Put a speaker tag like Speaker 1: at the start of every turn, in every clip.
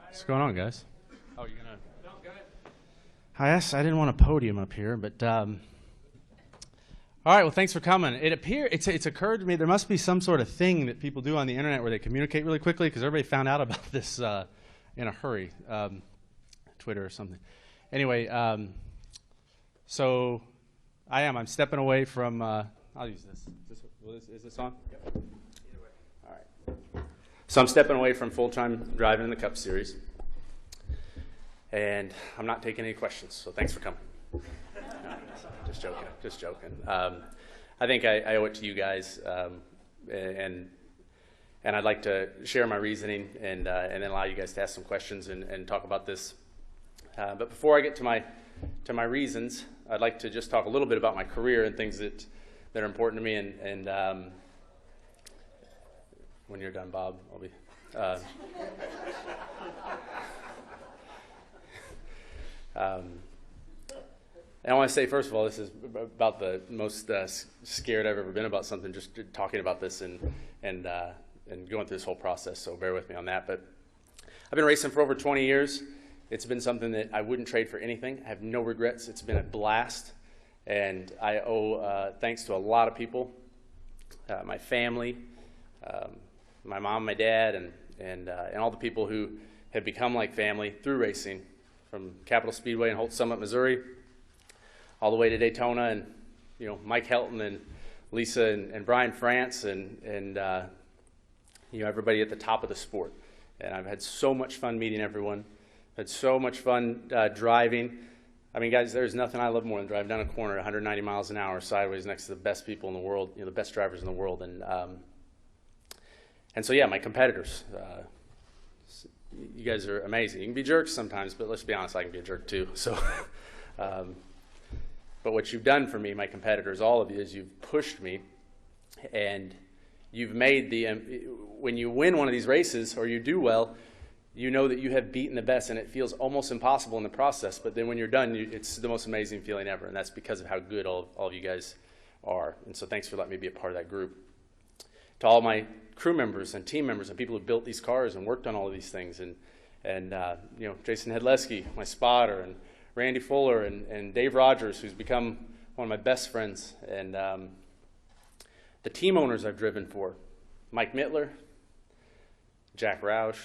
Speaker 1: What's going on, guys? Oh, you're gonna. No, go ahead. I didn't want a podium up here, but all right. Well, thanks for coming. It's occurred to me there must be some sort of thing that people do on the internet where they communicate really quickly because everybody found out about this in a hurry, Twitter or something. Anyway, so I'm stepping away from. I'll use this. Is this on? Yep. Either way. All right. So I'm stepping away from full-time driving in the Cup Series, and I'm not taking any questions. So thanks for coming. No, just joking. I think I owe it to you guys, and I'd like to share my reasoning and then allow you guys to ask some questions and talk about this. But before I get to my reasons, I'd like to just talk a little bit about my career and things that are important to me. And when you're done, Bob, I'll be. And I want to say, first of all, this is about the most scared I've ever been about something, just talking about this and going through this whole process, so bear with me on that. But I've been racing for over 20 years. It's been something that I wouldn't trade for anything. I have no regrets. It's been a blast, and I owe thanks to a lot of people, my family, my mom, my dad, and all the people who have become like family through racing, from Capitol Speedway in Holt Summit, Missouri, all the way to Daytona, and Mike Helton and Lisa and Brian France and everybody at the top of the sport. And I've had so much fun meeting everyone. Had so much fun driving. I mean, guys, there's nothing I love more than driving down a corner at 190 miles an hour sideways next to the best people in the world, the best drivers in the world. And so, yeah, my competitors. You guys are amazing. You can be jerks sometimes, but let's be honest, I can be a jerk too. So, but what you've done for me, my competitors, all of you, is you've pushed me, and you've made when you win one of these races or you do well, you know that you have beaten the best, and it feels almost impossible in the process. But then when you're done, it's the most amazing feeling ever, and that's because of how good all of you guys are. And so thanks for letting me be a part of that group. To all my crew members and team members and people who built these cars and worked on all of these things, and Jason Hedleski, my spotter, and Randy Fuller and Dave Rogers, who's become one of my best friends, and the team owners I've driven for, Mike Mittler, Jack Roush,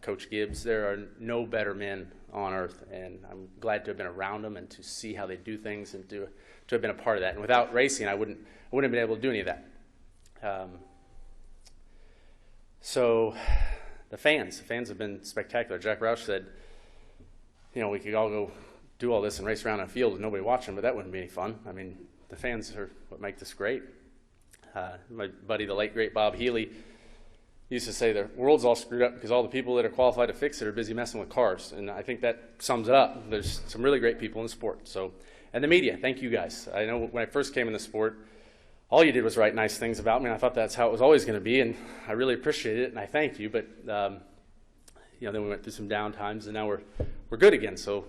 Speaker 1: Coach Gibbs. There are no better men on earth, and I'm glad to have been around them and to see how they do things and to have been a part of that. And without racing, I wouldn't have been able to do any of that. So the fans have been spectacular. Jack Roush said, we could all go do all this and race around in a field with nobody watching, but that wouldn't be any fun. I mean, the fans are what make this great. My buddy, the late, great Bob Healy, used to say the world's all screwed up because all the people that are qualified to fix it are busy messing with cars. And I think that sums it up. There's some really great people in the sport. So, and the media, thank you guys. I know when I first came in the sport, all you did was write nice things about me, and I thought that's how it was always going to be, and I really appreciate it, and I thank you. But then we went through some down times, and now we're good again. So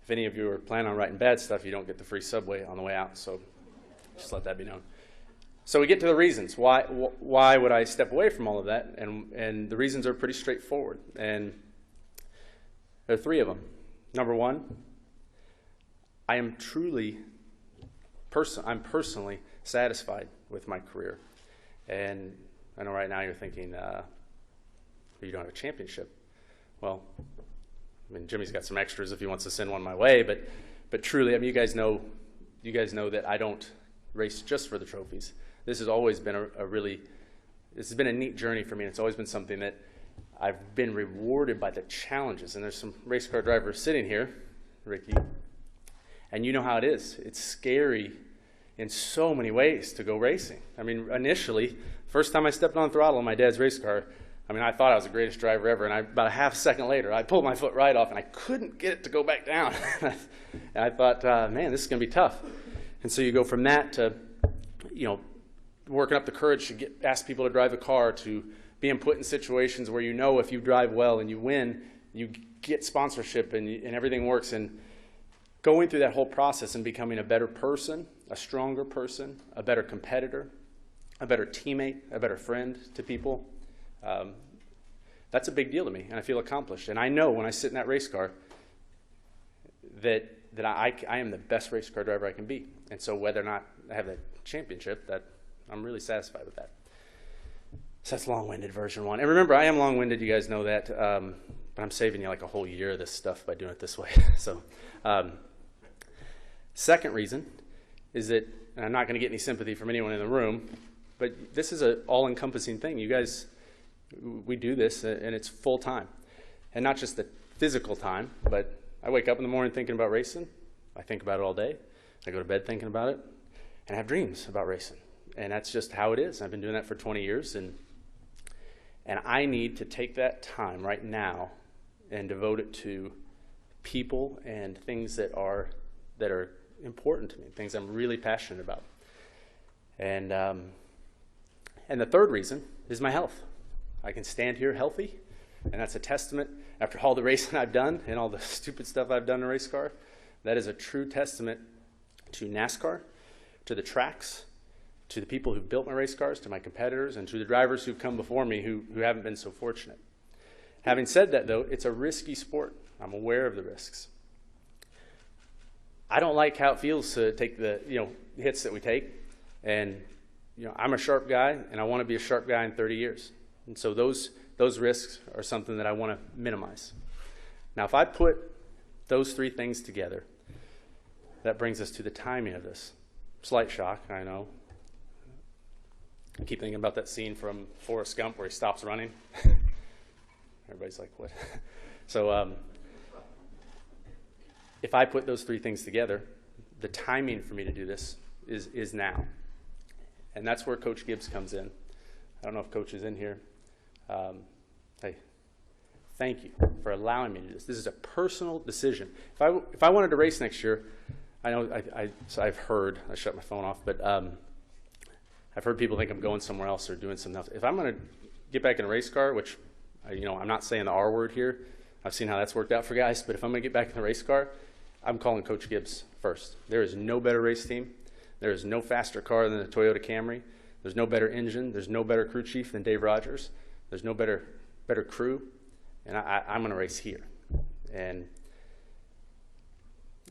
Speaker 1: if any of you are planning on writing bad stuff, you don't get the free Subway on the way out. So just let that be known. So we get to the reasons. Why would I step away from all of that? And the reasons are pretty straightforward, and there are three of them. Number one, I'm personally satisfied with my career. And I know right now you're thinking, you don't have a championship. Well, I mean, Jimmy's got some extras if he wants to send one my way, but truly, I mean, you guys know that I don't race just for the trophies. This has always been this has been a neat journey for me, and it's always been something that I've been rewarded by the challenges. And there's some race car drivers sitting here, Ricky, and you know how it is. It's scary in so many ways to go racing. I mean, initially, first time I stepped on throttle in my dad's race car, I mean, I thought I was the greatest driver ever, and about a half a second later, I pulled my foot right off, and I couldn't get it to go back down. And I thought, man, this is going to be tough. And so you go from that to, working up the courage to ask people to drive the car, to being put in situations where if you drive well and you win, you get sponsorship and everything works. And going through that whole process and becoming a better person, a stronger person, a better competitor, a better teammate, a better friend to people. that's a big deal to me, and I feel accomplished. And I know when I sit in that race car that I am the best race car driver I can be. And so whether or not I have that championship, that I'm really satisfied with that. So that's long-winded version one. And remember, I am long-winded. You guys know that. But I'm saving you like a whole year of this stuff by doing it this way. So second reason is that, and I'm not going to get any sympathy from anyone in the room, but this is an all-encompassing thing. You guys, we do this, and it's full-time. And not just the physical time, but I wake up in the morning thinking about racing. I think about it all day. I go to bed thinking about it, and I have dreams about racing. And that's just how it is. I've been doing that for 20 years, and I need to take that time right now and devote it to people and things that are important to me, things I'm really passionate about. And the third reason is my health. I can stand here healthy, and that's a testament, after all the racing I've done and all the stupid stuff I've done in a race car, that is a true testament to NASCAR, to the tracks, to the people who built my race cars, to my competitors, and to the drivers who've come before me who haven't been so fortunate. Having said that, though, it's a risky sport. I'm aware of the risks. I don't like how it feels to take the hits that we take, and I'm a sharp guy, and I want to be a sharp guy in 30 years. And so those risks are something that I want to minimize. Now, if I put those three things together, that brings us to the timing of this. Slight shock, I know. I keep thinking about that scene from Forrest Gump where he stops running. Everybody's like, what? So if I put those three things together, the timing for me to do this is now. And that's where Coach Gibbs comes in. I don't know if Coach is in here. Hey, thank you for allowing me to do this. This is a personal decision. If I wanted to race next year, I know I've heard, I shut my phone off, but I've heard people think I'm going somewhere else or doing something else. If I'm going to get back in a race car, which, I'm not saying the R word here. I've seen how that's worked out for guys, but if I'm going to get back in the race car, I'm calling Coach Gibbs first. There is no better race team. There is no faster car than the Toyota Camry. There's no better engine. There's no better crew chief than Dave Rogers. There's no better crew, and I'm going to race here. And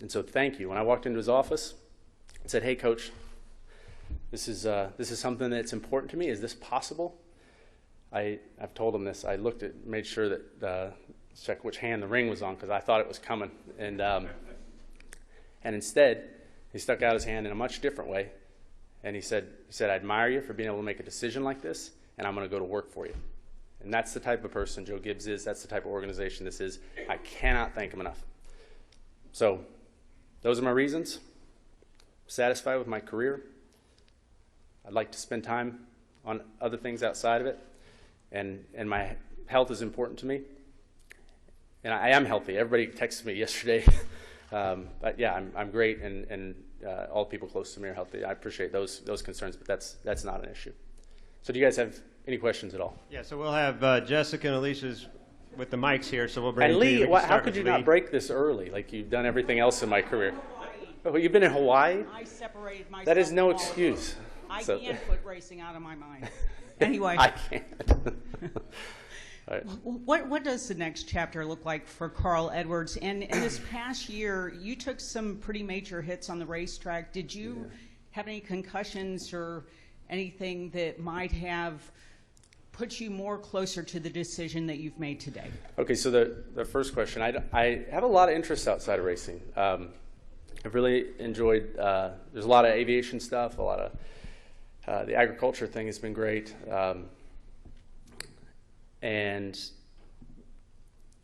Speaker 1: so thank you. When I walked into his office, I said, "Hey, Coach, this is something that's important to me. Is this possible?" I've told him this. I made sure that check which hand the ring was on because I thought it was coming, and instead he stuck out his hand in a much different way, and he said, "I admire you for being able to make a decision like this, and I'm going to go to work for you." And that's the type of person Joe Gibbs is. That's the type of organization this is. I cannot thank him enough. So those are my reasons. I'm satisfied with my career. I'd like to spend time on other things outside of it. And my health is important to me. And I am healthy. Everybody texted me yesterday. But yeah, I'm great, and all people close to me are healthy. I appreciate those concerns, but that's not an issue. So do you guys have any questions at all?
Speaker 2: Yeah, so we'll have Jessica and Alicia's with the mics here, so we'll bring
Speaker 1: and
Speaker 2: Lee,
Speaker 1: how could you not break this early, like you've done everything else in my career? Oh, you've been in Hawaii?
Speaker 3: I separated myself.
Speaker 1: That is no excuse.
Speaker 3: I can't put racing out of my mind. Anyway.
Speaker 1: I can't. All right.
Speaker 3: What does the next chapter look like for Carl Edwards? And in this past year, you took some pretty major hits on the racetrack. Did you have any concussions or anything that might have put you more closer to the decision that you've made today? Okay, so
Speaker 1: the first question, I have a lot of interest outside of racing. I've really enjoyed, there's a lot of aviation stuff, a lot of the agriculture thing has been great. But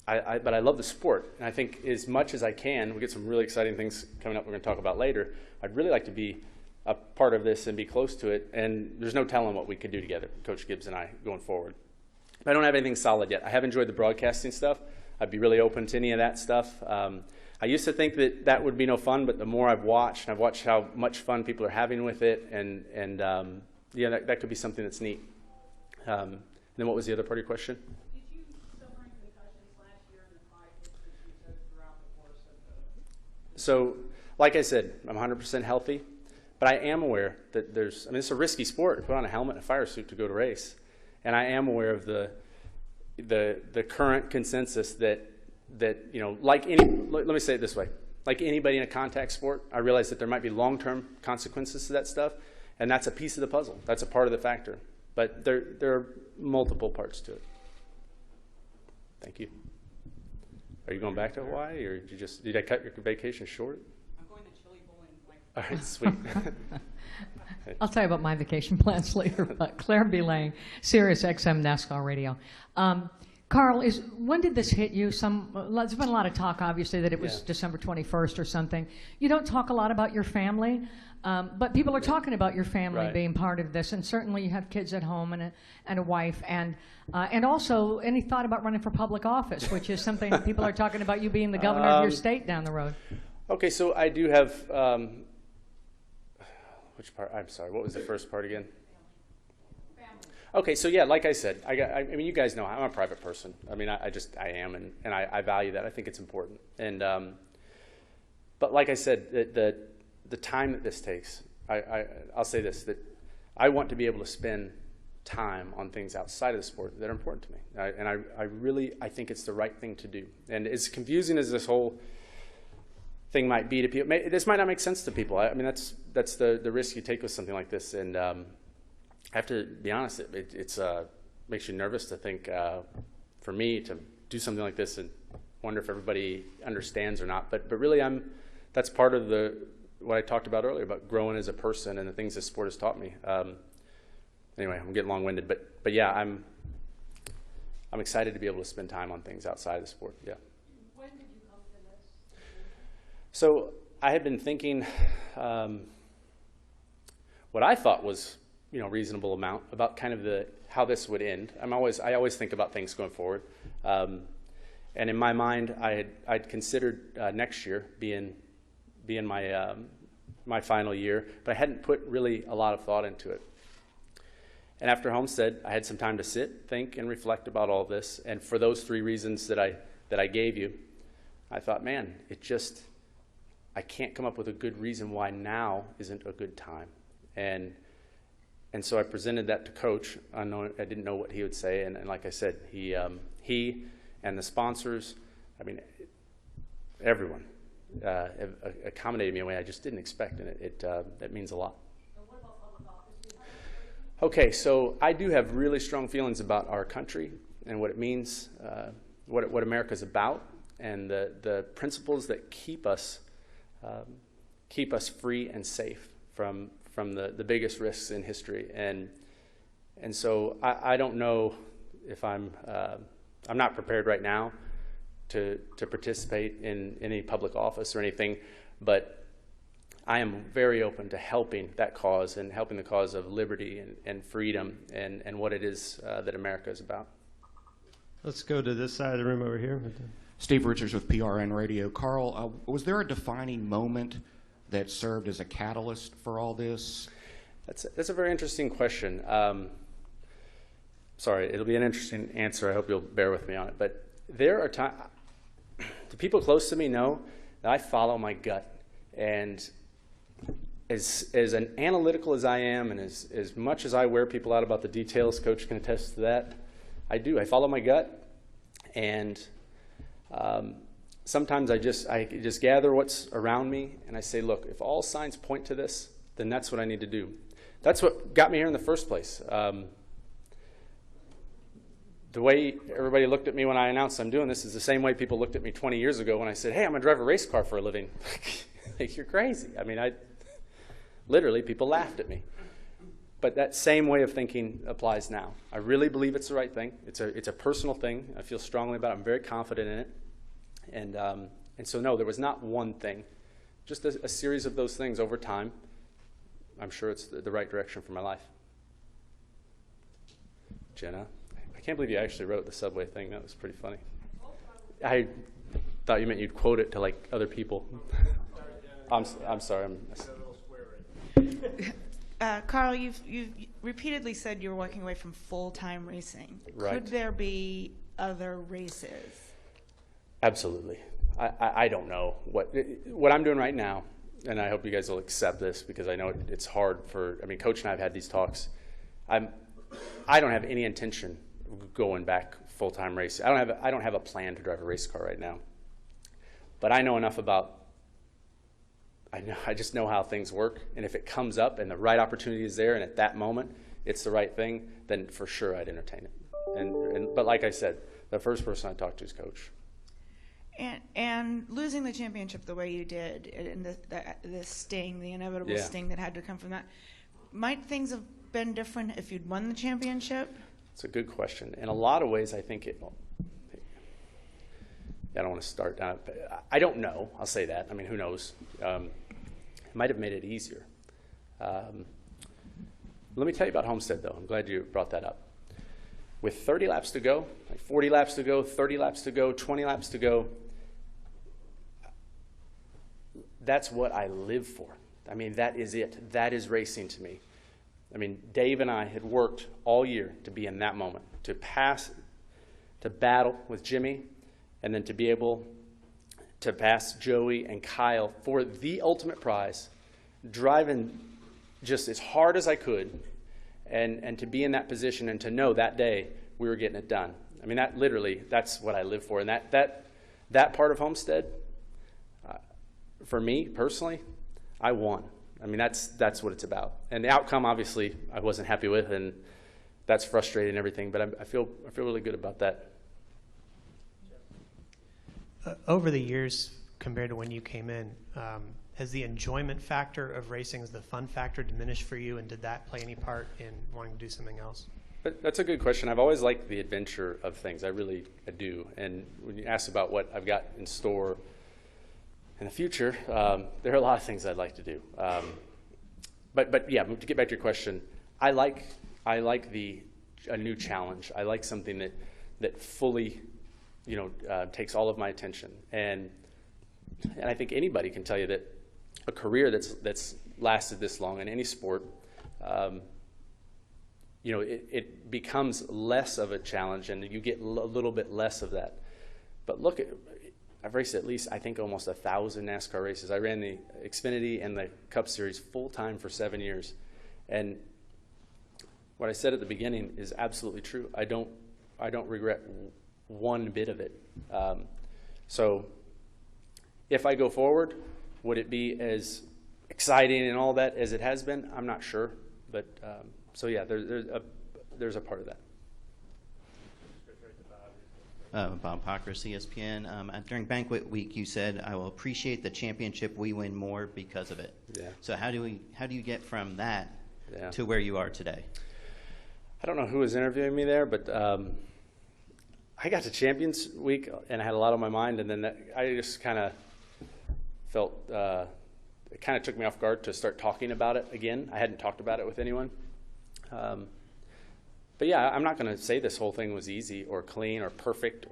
Speaker 1: I love the sport, and I think as much as I can, we get some really exciting things coming up we're going to talk about later. I'd really like to be a part of this and be close to it, and there's no telling what we could do together, Coach Gibbs and I, going forward. I don't have anything solid yet. I have enjoyed the broadcasting stuff. I'd be really open to any of that stuff. I used to think that would be no fun, but the more I've watched how much fun people are having with it, and that could be something that's neat. And then what was the other part of your question?
Speaker 3: Did you suffer concussions last year in the 5 hits that you took throughout the course of the...
Speaker 1: So, like I said, I'm 100% healthy, but I am aware that it's a risky sport to put on a helmet and a fire suit to go to race. And I am aware of the the current consensus that like let me say it this way, like anybody in a contact sport, I realize that there might be long-term consequences to that stuff, and that's a piece of the puzzle. That's a part of the factor. But there are multiple parts to it. Thank you. Are you going back to Hawaii, or did I cut your vacation short?
Speaker 3: I'm going to Chili Bowling.
Speaker 1: All right, sweet.
Speaker 4: I'll tell you about my vacation plans later, but Claire Belane, Sirius XM NASCAR Radio. Carl, when did this hit you? There's been a lot of talk, obviously, that it was December 21st or something. You don't talk a lot about your family, but people are talking about your family being part of this, and certainly you have kids at home and a wife, and also any thought about running for public office, which is something that people are talking about, you being the governor of your state down the road.
Speaker 1: Okay, so I do have, which part? I'm sorry, what was the first part again? Okay, so yeah, like I said, I mean, you guys know I'm a private person. I mean, I am, and I value that. I think it's important. And but like I said, the time that this takes, I'll say this, that I want to be able to spend time on things outside of the sport that are important to me. And I think it's the right thing to do. And as confusing as this whole thing might be to people, this might not make sense to people. I mean, that's the risk you take with something like this. And I have to be honest, it makes you nervous to think, for me, to do something like this and wonder if everybody understands or not. But really, that's part of what I talked about earlier about growing as a person and the things this sport has taught me. Anyway, I'm getting long-winded, but yeah, I'm excited to be able to spend time on things outside of the sport. Yeah.
Speaker 4: When did you come to this?
Speaker 1: So I had been thinking what I thought was reasonable amount about kind of how this would end. I always think about things going forward, and in my mind, I'd considered next year being my final year, but I hadn't put really a lot of thought into it. And after Homestead, I had some time to sit, think, and reflect about all this. And for those 3 reasons that I gave you, I thought, man, I can't come up with a good reason why now isn't a good time. And so I presented that to Coach. I didn't know what he would say, and like I said, he and the sponsors, I mean, everyone accommodated me in a way I just didn't expect, and that means a lot.
Speaker 4: And what about public office?
Speaker 1: Okay, so I do have really strong feelings about our country and what it means, what America's about, and the principles that keep us free and safe from the biggest risks in history. And so I don't know if I'm not prepared right now to participate in any public office or anything, but I am very open to helping that cause and helping the cause of liberty and freedom and what it is that America is about.
Speaker 2: Let's go to this side of the room over here.
Speaker 5: Steve Richards with PRN Radio. Carl, was there a defining moment that served as a catalyst for all this?
Speaker 1: That's a very interesting question. Sorry, it'll be an interesting answer. I hope you'll bear with me on it. But there are times, the people close to me know that I follow my gut. And as analytical as I am, and as much as I wear people out about the details, Coach can attest to that, I do. I follow my gut. And sometimes I just gather what's around me, and I say, look, if all signs point to this, then that's what I need to do. That's what got me here in the first place. The way everybody looked at me when I announced I'm doing this is the same way people looked at me 20 years ago when I said, hey, I'm going to drive a race car for a living. Like, you're crazy. I mean, literally, people laughed at me. But that same way of thinking applies now. I really believe it's the right thing. It's a personal thing. I feel strongly about it. I'm very confident in it. And so, no, there was not one thing. Just a series of those things over time. I'm sure it's the right direction for my life. Jenna, I can't believe you actually wrote the subway thing. That was pretty funny. I thought you meant you'd quote it to, like, other people. I'm sorry.
Speaker 6: Carl, you've repeatedly said you're walking away from full-time racing.
Speaker 1: Right.
Speaker 6: Could there be other races?
Speaker 1: Absolutely. I don't know what I'm doing right now, and I hope you guys will accept this because I know it's hard Coach and I have had these talks. I don't have any intention of going back full-time racing. I don't have a plan to drive a race car right now, but I know enough about. I just know how things work, and if it comes up and the right opportunity is there, and at that moment it's the right thing, then for sure I'd entertain it. But like I said, the first person I talk to is Coach.
Speaker 6: And losing the championship the way you did, and the sting, the inevitable sting that had to come from that, might things have been different if you'd won the championship?
Speaker 1: It's a good question. In a lot of ways, I think I don't want to start down. I don't know. I'll say that. I mean, who knows? It might have made it easier. Let me tell you about Homestead, though. I'm glad you brought that up. With 30 laps to go, like 40 laps to go, 30 laps to go, 20 laps to go, that's what I live for. I mean, that is it. That is racing to me. I mean, Dave and I had worked all year to be in that moment, to battle with Jimmy, and then to be able to pass Joey and Kyle for the ultimate prize, driving just as hard as I could, and to be in that position and to know that day we were getting it done. I mean, that's what I live for. And that part of Homestead, for me personally, I won. I mean, that's what it's about. And the outcome, obviously, I wasn't happy with, and that's frustrating and everything, but I feel really good about that.
Speaker 7: Over the years, compared to when you came in, has the enjoyment factor of racing, has the fun factor diminished for you, and did that play any part in wanting to do something else?
Speaker 1: That's a good question. I've always liked the adventure of things. I do. And when you ask about what I've got in store in the future, there are a lot of things I'd like to do. But yeah, to get back to your question, I like a new challenge. I like something that fully, takes all of my attention. And I think anybody can tell you that a career that's lasted this long in any sport, it becomes less of a challenge, and you get a little bit less of that. But look, I've raced at least, I think, almost 1,000 NASCAR races. I ran the Xfinity and the Cup Series full-time for 7 years. And what I said at the beginning is absolutely true. I don't regret one bit of it. So if I go forward, would it be as exciting and all that as it has been? I'm not sure. But so yeah, there's a part of that.
Speaker 8: Bob Pocker, ESPN. During banquet week, you said, "I will appreciate the championship we win more because of it."
Speaker 1: Yeah.
Speaker 8: So how do you get from that
Speaker 1: Yeah.
Speaker 8: to where you are today?
Speaker 1: I don't know who was interviewing me there, but I got to Champions Week and I had a lot on my mind, and then I just kind of felt it kind of took me off guard to start talking about it again. I hadn't talked about it with anyone. But yeah, I'm not going to say this whole thing was easy or clean or perfect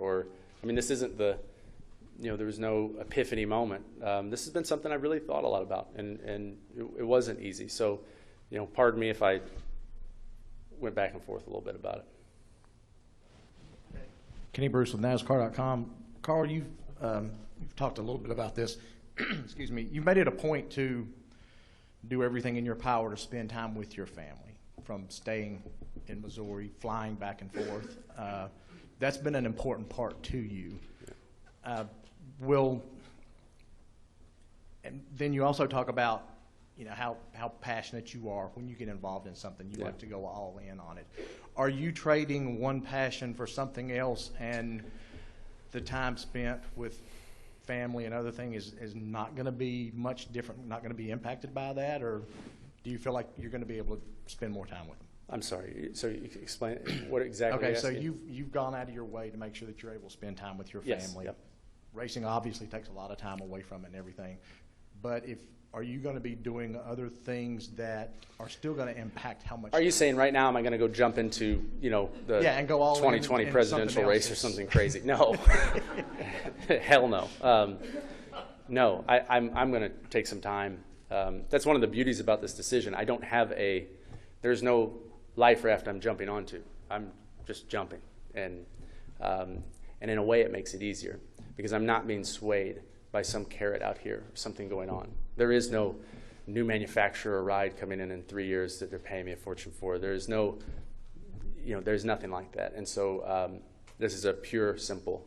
Speaker 1: this isn't there was no epiphany moment. This has been something I really thought a lot about, and it wasn't easy. So, pardon me if I went back and forth a little bit about it.
Speaker 9: Kenny Bruce with NASCAR.com. Carl, you've talked a little bit about this. Excuse me. You've made it a point to do everything in your power to spend time with your family, from staying in Missouri, flying back and forth. That's been an important part to you. And then you also talk about how passionate you are when you get involved in something. You like to go all in on it. Are you trading one passion for something else, and the time spent with family and other things is not going to be much different, not going to be impacted by that? Or do you feel like you're going to be able to spend more time with them?
Speaker 1: I'm sorry. So you can explain what exactly?
Speaker 9: Okay, so you've gone out of your way to make sure that you're able to spend time with your family.
Speaker 1: Yes, yep.
Speaker 9: Racing obviously takes a lot of time away from it and everything, but are you going to be doing other things that are still going to impact how much?
Speaker 1: Are you saying right now am I going to go jump into the
Speaker 9: and go all
Speaker 1: 2020
Speaker 9: in
Speaker 1: presidential race or something crazy? No, hell no. No, I'm going to take some time. That's one of the beauties about this decision. I don't have there's no life raft I'm jumping onto. I'm just jumping, and in a way it makes it easier because I'm not being swayed by some carrot out here, something going on. There is no new manufacturer ride coming in 3 years that they're paying me a fortune for. There is no, there's nothing like that. And so this is a pure, simple,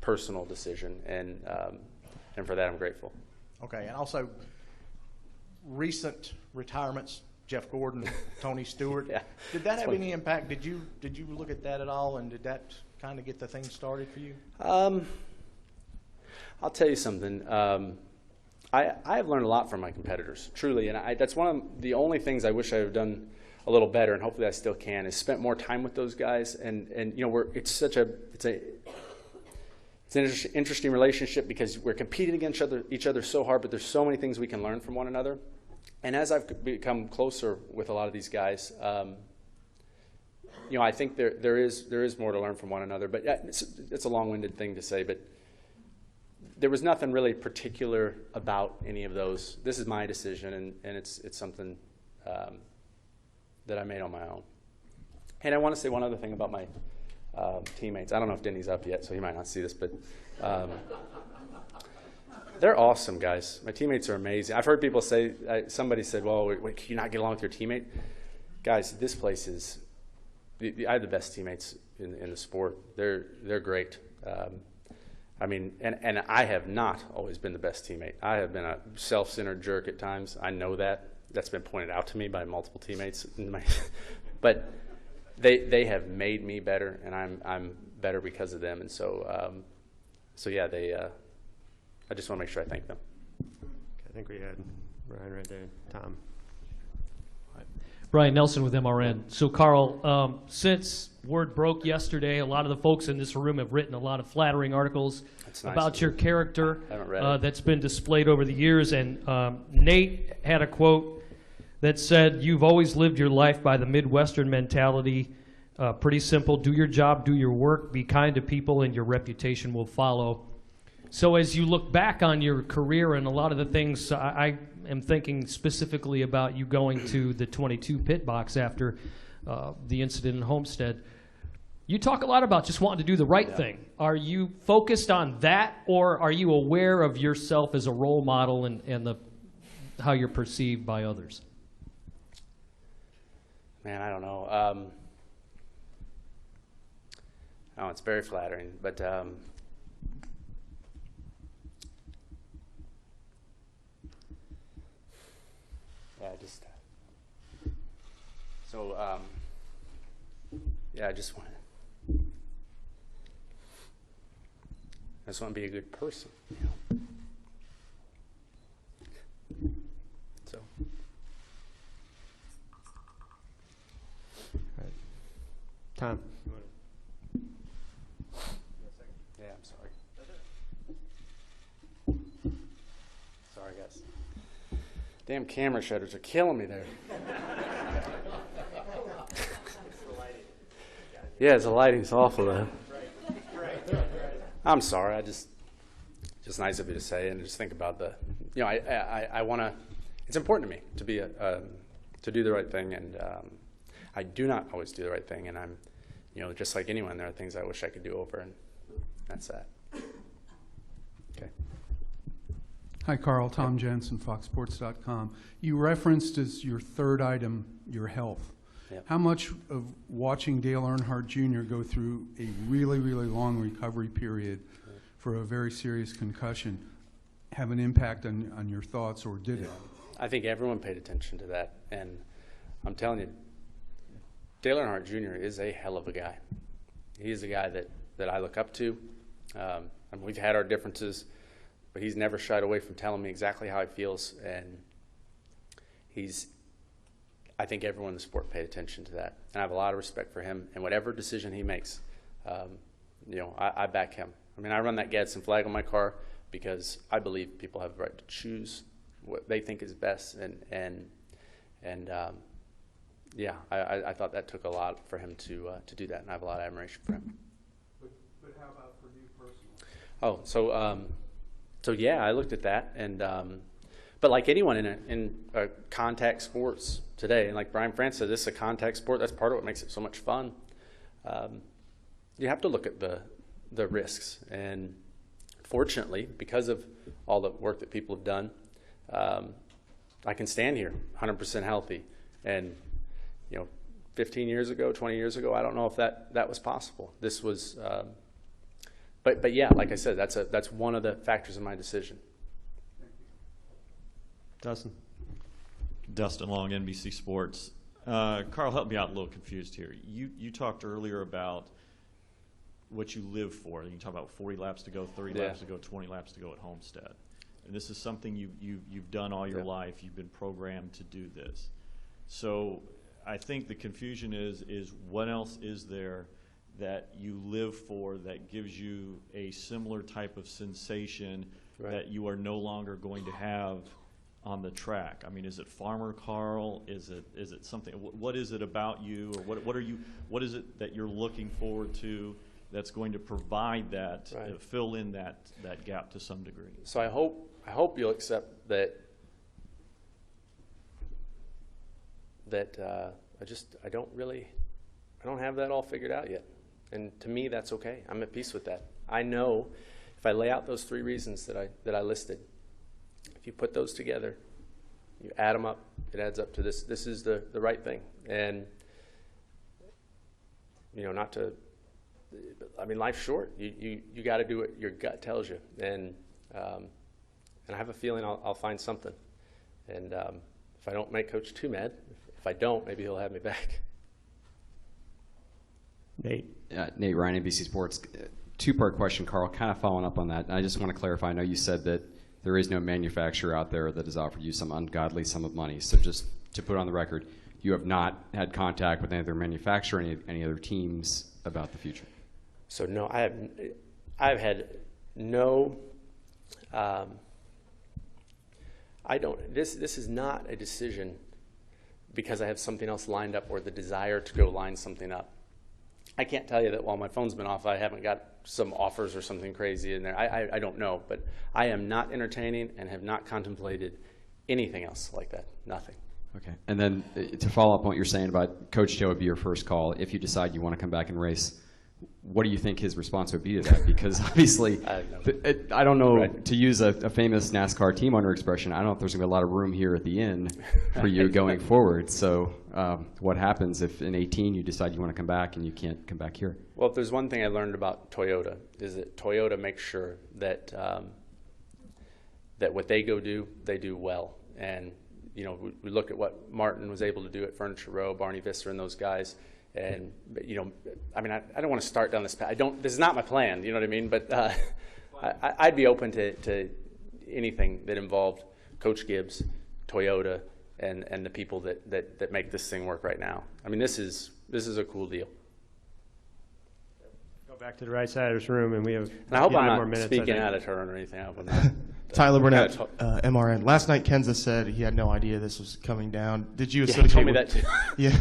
Speaker 1: personal decision, and for that I'm grateful.
Speaker 9: Okay, and also recent retirements, Jeff Gordon, Tony Stewart.
Speaker 1: Yeah.
Speaker 9: Did that
Speaker 1: That's
Speaker 9: have
Speaker 1: funny.
Speaker 9: any impact? Did you look at that at all, and did that kind of get the thing started for you?
Speaker 1: I'll tell you something. I have learned a lot from my competitors, truly, and that's one of the only things I wish I had done a little better, and hopefully I still can, is spent more time with those guys. And it's an interesting relationship because we're competing against each other so hard, but there's so many things we can learn from one another. And as I've become closer with a lot of these guys, I think there is more to learn from one another. But yeah, it's a long-winded thing to say, but there was nothing really particular about any of those. This is my decision, and it's something that I made on my own. And I want to say one other thing about my teammates. I don't know if Denny's up yet, so he might not see this, but they're awesome guys. My teammates are amazing. I've heard people say, somebody said, well, wait, can you not get along with your teammate? Guys, this place is, I have the best teammates in the sport. They're great. And I have not always been the best teammate. I have been a self-centered jerk at times. I know that. That's been pointed out to me by multiple teammates. But they have made me better, and I'm better because of them. And so yeah, I just want to make sure I thank them.
Speaker 2: I think we had Ryan right there. Tom.
Speaker 10: Brian Nelson with MRN. So, Carl, since word broke yesterday, a lot of the folks in this room have written a lot of flattering articles
Speaker 1: That's nice
Speaker 10: about
Speaker 1: of
Speaker 10: your
Speaker 1: you.
Speaker 10: character
Speaker 1: I haven't read it.
Speaker 10: that's been displayed over the years. And Nate had a quote that said, "You've always lived your life by the Midwestern mentality. Pretty simple. Do your job, do your work, be kind to people, and your reputation will follow." So as you look back on your career and a lot of the things, I am thinking specifically about you going to the 22 pit box after the incident in Homestead. You talk a lot about just wanting to do the right thing. Are you focused on that, or are you aware of yourself as a role model and how you're perceived by others?
Speaker 1: Man, I don't know. It's very flattering, but I just want to be a good person, So.
Speaker 2: Tom.
Speaker 1: Yeah, I'm sorry. Sorry, guys. Damn camera shutters are killing me there. Yeah, the lighting's awful though. I'm sorry. Just nice of you to say, and just think about I want to. It's important to me to be to do the right thing, and I do not always do the right thing, and I'm, just like anyone, there are things I wish I could do over, and that's that. Okay.
Speaker 11: Hi, Carl. Tom Jensen, FoxSports.com. You referenced as your third item your health.
Speaker 1: Yep.
Speaker 11: How much of watching Dale Earnhardt Jr. go through a really, really long recovery period for a very serious concussion have an impact on your thoughts, or did it?
Speaker 1: I think everyone paid attention to that, and I'm telling you, Dale Earnhardt Jr. is a hell of a guy. He is a guy that I look up to. We've had our differences, but he's never shied away from telling me exactly how he feels, and I think everyone in the sport paid attention to that, and I have a lot of respect for him, and whatever decision he makes, I back him. I run that Gadsden flag on my car because I believe people have the right to choose what they think is best, and I thought that took a lot for him to do that, and I have a lot of admiration for him.
Speaker 11: But how about for you personally?
Speaker 1: Oh, so yeah, I looked at that, and but like anyone in contact sports today, and like Brian France said, this is a contact sport. That's part of what makes it so much fun. You have to look at the risks, and fortunately, because of all the work that people have done, I can stand here 100% healthy, and 15 years ago, 20 years ago, I don't know if that was possible. This was, but yeah, like I said, that's one of the factors in my decision.
Speaker 2: Dustin.
Speaker 12: Dustin Long, NBC Sports. Carl, help me out, a little confused here. You talked earlier about what you live for. You talk about 40 laps to go, 30 laps to go, 20 laps to go at Homestead. And this is something you've done all your life. You've been programmed to do this. So I think the confusion is what else is there that you live for that gives you a similar type of sensation that you are no longer going to have on the track? I mean, is it Farmer Carl? Is it something? What is it about you, or what is it that you're looking forward to that's going to provide that, fill in that gap to some degree?
Speaker 1: So I hope you'll accept that I don't have that all figured out yet. And to me, that's okay. I'm at peace with that. I know if I lay out those 3 reasons that I listed, if you put those together, you add them up, it adds up to this. This is the right thing. And, life's short. You got to do what your gut tells you. And I have a feeling I'll find something. And if I don't make Coach too mad, if I don't, maybe he'll have me back.
Speaker 2: Nate.
Speaker 13: Nate Ryan, NBC Sports. 2-part question, Carl, kind of following up on that. I just want to clarify. I know you said that there is no manufacturer out there that has offered you some ungodly sum of money. So just to put on the record, you have not had contact with any other manufacturer, any other teams about the future?
Speaker 1: So no, I've had no. I don't. This is not a decision because I have something else lined up or the desire to go line something up. I can't tell you that while my phone's been off, I haven't got some offers or something crazy in there. I don't know, but I am not entertaining and have not contemplated anything else like that. Nothing.
Speaker 13: Okay. And then to follow up on what you're saying about Coach Joe would be your first call. If you decide you want to come back and race, what do you think his response would be to that? Because obviously, I don't know, to use a famous NASCAR team owner expression, I don't know if there's going to be a lot of room here at the end for you going forward. So what happens if in 18 you decide you want to come back and you can't come back here?
Speaker 1: Well, if there's one thing I learned about Toyota is that Toyota makes sure that that what they go do, they do well. And we look at what Martin was able to do at Furniture Row, Barney Visser and those guys. And, I don't want to start down this path. This is not my plan, you know what I mean? But I'd be open to anything that involved Coach Gibbs, Toyota, and the people that make this thing work right now. I mean, this is a cool deal.
Speaker 2: Go back to the right side of this room, and we have
Speaker 1: and I hope
Speaker 2: 5
Speaker 1: I'm
Speaker 2: more
Speaker 1: not
Speaker 2: minutes,
Speaker 1: speaking out of turn or anything. I hope I'm not.
Speaker 14: Tyler Burnett, MRN. Last night, Kenza said he had no idea this was coming down. Did you
Speaker 1: associate? He told me that too.
Speaker 14: Yeah.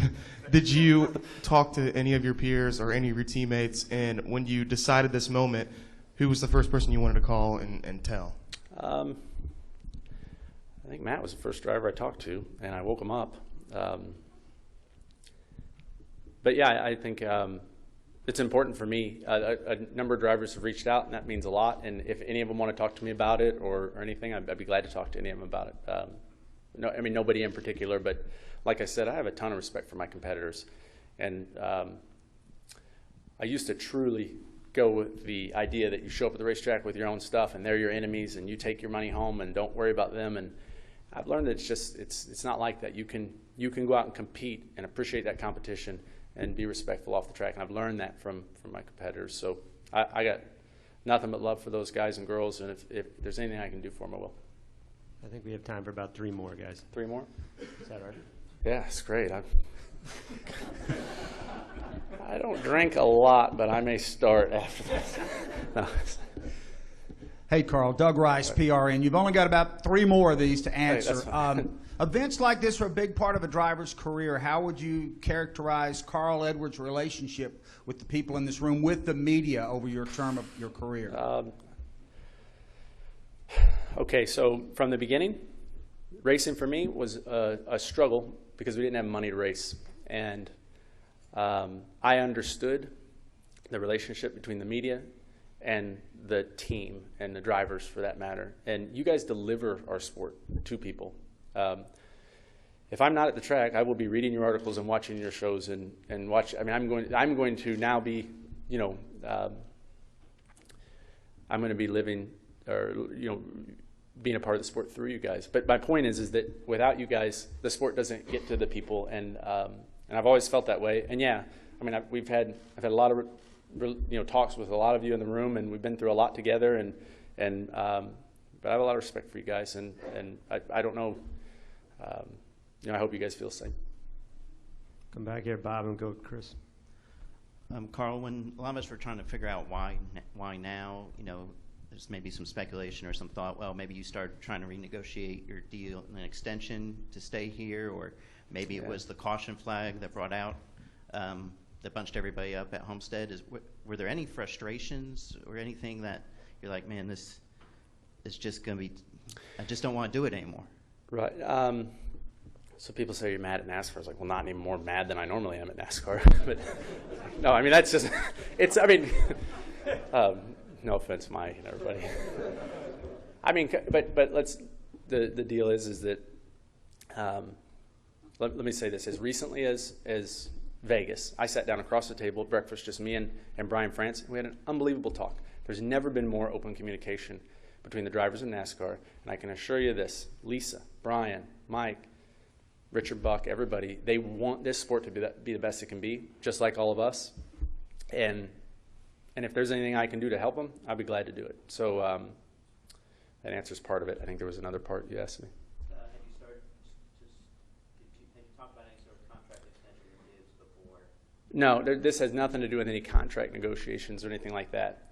Speaker 14: Did you talk to any of your peers or any of your teammates? And when you decided this moment, who was the first person you wanted to call and tell?
Speaker 1: I think Matt was the first driver I talked to, and I woke him up. But yeah, I think it's important for me. A number of drivers have reached out, and that means a lot. And if any of them want to talk to me about it or anything, I'd be glad to talk to any of them about it. Nobody in particular, but like I said, I have a ton of respect for my competitors. And I used to truly go with the idea that you show up at the racetrack with your own stuff, and they're your enemies, and you take your money home and don't worry about them. And I've learned that it's not like that. You can go out and compete and appreciate that competition and be respectful off the track. And I've learned that from my competitors. So I got nothing but love for those guys and girls. And if there's anything I can do for them, I will.
Speaker 2: I think we have time for about 3 more, guys.
Speaker 1: 3 more?
Speaker 2: Is that right?
Speaker 1: Yeah, it's great. I don't drink a lot, but I may start after this. No.
Speaker 15: Hey, Carl. Doug Rice, PRN. You've only got about 3 more of these to answer.
Speaker 1: Hey,
Speaker 15: events like this are a big part of a driver's career. How would you characterize Carl Edwards' relationship with the people in this room, with the media over your term of your career?
Speaker 1: Okay, so from the beginning, racing for me was a struggle because we didn't have money to race. And I understood the relationship between the media and the team and the drivers for that matter. And you guys deliver our sport to people. if I'm not at the track, I will be reading your articles and watching your shows and watch. I mean, I'm going to now be, you know, I'm going to be living, or, you know, being a part of the sport through you guys. But my point is that without you guys, the sport doesn't get to the people, and I've always felt that way. And yeah, I mean, I've had a lot of, you know, talks with a lot of you in the room, and we've been through a lot together, but I have a lot of respect for you guys, and I don't know, you know, I hope you guys feel the same.
Speaker 2: Come back here, Bob, and go Chris.
Speaker 8: Carl, when a lot of us were trying to figure out why now, you know, there's maybe some speculation or some thought, well, maybe you started trying to renegotiate your deal and an extension to stay here, or maybe it was the caution flag that brought out, that bunched everybody up at Homestead. Were there any frustrations or anything that you're like, man, this is just going to be, I just don't want to do it anymore?
Speaker 1: Right. So people say you're mad at NASCAR. It's like, well, not any more mad than I normally am at NASCAR. But no, I mean, that's just, it's, I mean, no offense, Mike and everybody. I mean, but let's, the deal is that, let me say this, as recently as Vegas, I sat down across the table at breakfast, just me and Brian France, and we had an unbelievable talk. There's never been more open communication between the drivers in NASCAR, and I can assure you this, Lisa, Brian, Mike, Richard Buck, everybody, they want this sport to be the best it can be, just like all of us. And if there's anything I can do to help them, I'd be glad to do it. So that answers part of it. I think there was another part you asked me.
Speaker 8: Have you started, have you talked about any sort of contract extension reviews before?
Speaker 1: No, this has nothing to do with any contract negotiations or anything like that.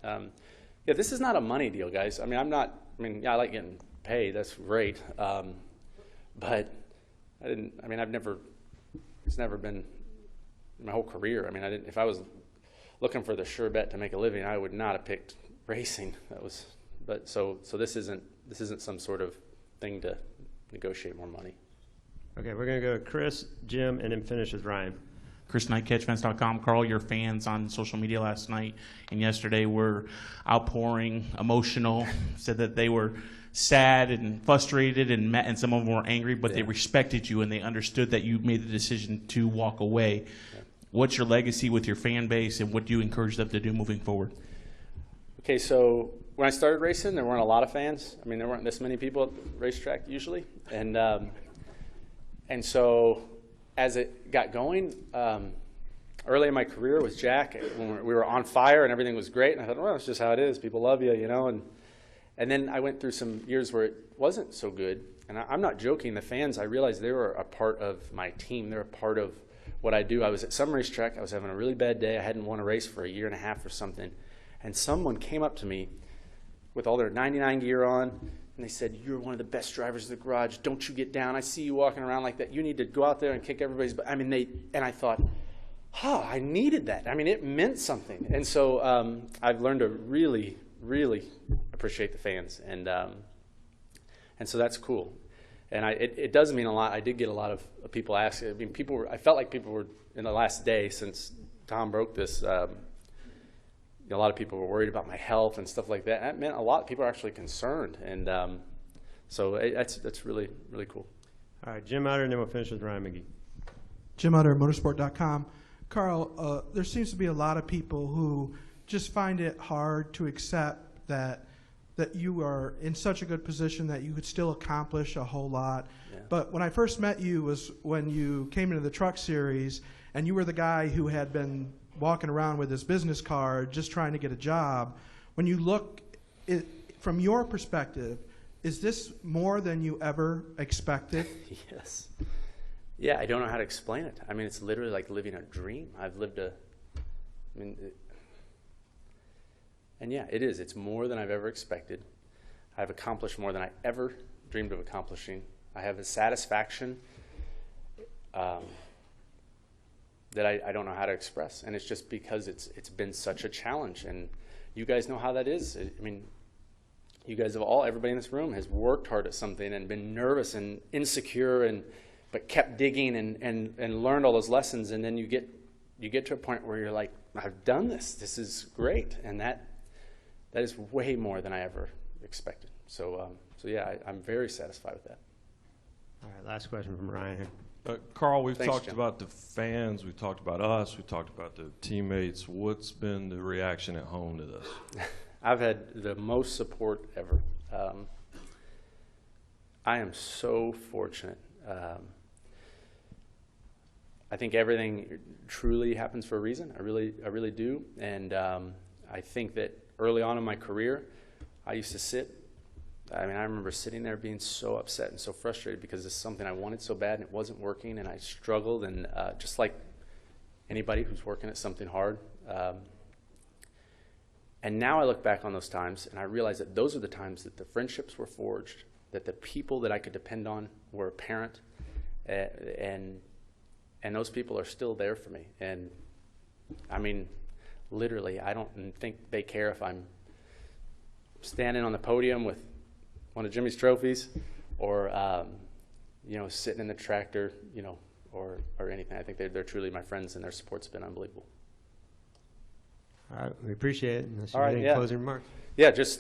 Speaker 1: Yeah, this is not a money deal, guys. I mean, yeah, I like getting paid. That's great. But it's never been my whole career. I mean, if I was looking for the sure bet to make a living, I would not have picked racing. So this isn't some sort of thing to negotiate more money.
Speaker 2: Okay, we're going to go Chris, Jim, and then finish with Ryan.
Speaker 16: Chris Knight, CatchFence.com. Carl, your fans on social media last night and yesterday were outpouring, emotional, said that they were sad and frustrated, and some of them were angry, but they respected you and they understood that you made the decision to walk away. Yeah. What's your legacy with your fan base, and what do you encourage them to do moving forward?
Speaker 1: Okay, so when I started racing, there weren't a lot of fans. I mean, there weren't this many people at the racetrack usually, and so as it got going, early in my career with Jack, when we were on fire and everything was great, and I thought, well, that's just how it is. People love you, you know. And then I went through some years where it wasn't so good. And I'm not joking. The fans, I realized they were a part of my team. They're a part of what I do. I was at some racetrack. I was having a really bad day. I hadn't won a race for a year and a half or something. And someone came up to me with all their 99 gear on, and they said, "You're one of the best drivers in the garage. Don't you get down. I see you walking around like that. You need to go out there and kick everybody's butt." I mean, and I thought, I needed that. I mean, it meant something. And so I've learned to really, really appreciate the fans. And so that's cool. And it does mean a lot. I did get a lot of people asking. I mean, I felt like people were, in the last day since Tom broke this, a lot of people were worried about my health and stuff like that. That meant a lot. People are actually concerned. And so that's really, really cool.
Speaker 2: All right, Jim Utter, and then we'll finish with Ryan McGee.
Speaker 17: Jim Utter, motorsport.com. Carl, there seems to be a lot of people who just find it hard to accept that you are in such a good position that you could still accomplish a whole lot. Yeah. But when I first met you was when you came into the Truck Series, and you were the guy who had been walking around with his business card just trying to get a job. When you look from your perspective, is this more than you ever expected?
Speaker 1: Yes. Yeah, I don't know how to explain it. I mean, it's literally like living a dream. And yeah, it is. It's more than I've ever expected. I've accomplished more than I ever dreamed of accomplishing. I have a satisfaction that I don't know how to express. And it's just because it's been such a challenge. And you guys know how that is. I mean, you guys everybody in this room has worked hard at something and been nervous and insecure, but kept digging and learned all those lessons. And then you get to a point where you're like, I've done this. This is great. And that is way more than I ever expected. So yeah, I'm very satisfied with that.
Speaker 2: All right, last question from Ryan here.
Speaker 18: Carl, we've
Speaker 1: Thanks,
Speaker 18: talked
Speaker 1: John.
Speaker 18: about the fans, we've talked about us, we've talked about the teammates. What's been the reaction at home to this?
Speaker 1: I've had the most support ever. I am so fortunate. I think everything truly happens for a reason. I really do. And I think that early on in my career, I used to sit. I mean, I remember sitting there being so upset and so frustrated because this is something I wanted so bad and it wasn't working, and I struggled. And just like anybody who's working at something hard. And now I look back on those times and I realize that those are the times that the friendships were forged, that the people that I could depend on were apparent, and those people are still there for me. And I mean, literally, I don't think they care if I'm standing on the podium with one of Jimmy's trophies or, sitting in the tractor, or anything. I think they're truly my friends, and their support's been unbelievable.
Speaker 2: All right, we appreciate it. Unless you
Speaker 1: All
Speaker 2: have
Speaker 1: right,
Speaker 2: any
Speaker 1: yeah.
Speaker 2: closing remarks.
Speaker 1: Yeah, just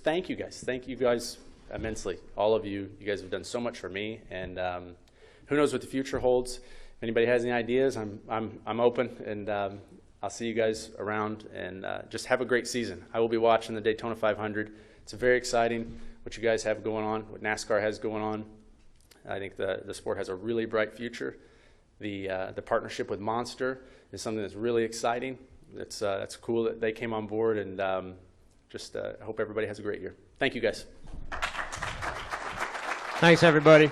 Speaker 1: thank you guys. Thank you guys immensely. All of you. You guys have done so much for me, and who knows what the future holds. If anybody has any ideas, I'm open, and I'll see you guys around, and just have a great season. I will be watching the Daytona 500. It's very exciting what you guys have going on, what NASCAR has going on. I think the sport has a really bright future. The partnership with Monster is something that's really exciting. It's cool that they came on board, and I hope everybody has a great year. Thank you, guys.
Speaker 2: Thanks, everybody.